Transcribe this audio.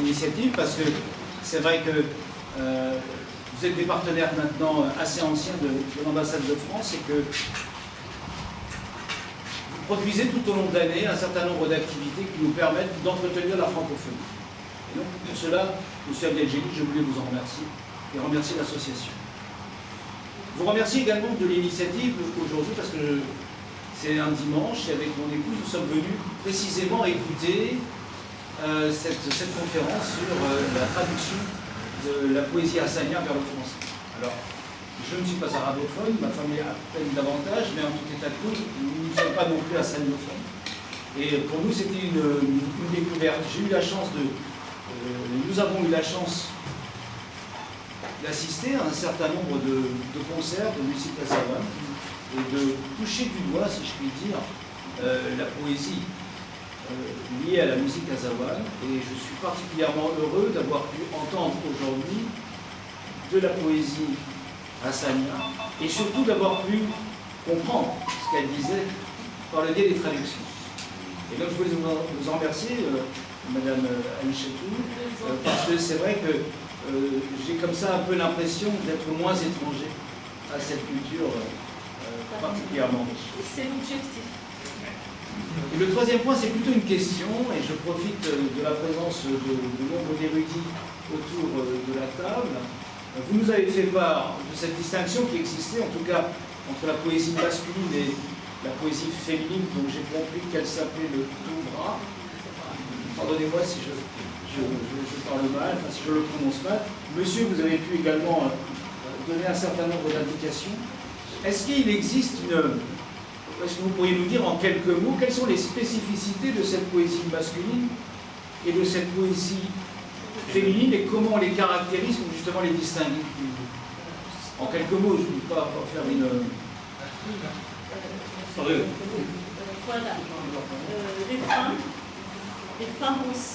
initiative, parce que c'est vrai que vous êtes des partenaires maintenant assez anciens de l'ambassade de France et que vous produisez tout au long de l'année un certain nombre d'activités qui nous permettent d'entretenir la francophonie. Et donc, pour cela, M. Abdelgeli, je voulais vous en remercier et remercier l'association. Je vous remercie également de l'initiative aujourd'hui parce que c'est un dimanche et avec mon épouse, nous sommes venus précisément écouter cette conférence sur la traduction de la poésie assanien vers le français. Alors, je ne suis pas arabophone, ma famille a peine davantage, mais en tout état de cause, nous ne sommes pas non plus assanophones. Et pour nous, c'était une découverte. J'ai eu la chance nous avons eu la chance d'assister à un certain nombre de concerts de musique azawane et de toucher du doigt, si je puis dire, la poésie liée à la musique azawane. Et je suis particulièrement heureux d'avoir pu entendre aujourd'hui de la poésie hassania et surtout d'avoir pu comprendre ce qu'elle disait par le biais des traductions. Et donc je voulais vous en remercier, Madame Anchetou, parce que c'est vrai que j'ai comme ça un peu l'impression d'être moins étranger à cette culture particulièrement riche. C'est l'objectif. Et le troisième point, c'est plutôt une question, et je profite de la présence de nombre d'érudits autour de la table. Vous nous avez fait part de cette distinction qui existait, en tout cas, entre la poésie masculine et la poésie féminine, dont j'ai compris qu'elle s'appelait le Toubra. Pardonnez-moi si je parle mal, enfin, si je le prononce mal. Monsieur, vous avez pu également donner un certain nombre d'indications. Est-ce qu'il existe est-ce que vous pourriez nous dire en quelques mots quelles sont les spécificités de cette poésie masculine et de cette poésie féminine et comment on les caractérise ou justement les distinguer? En quelques mots, je ne peux pas faire une... Voilà. Les femmes aussi.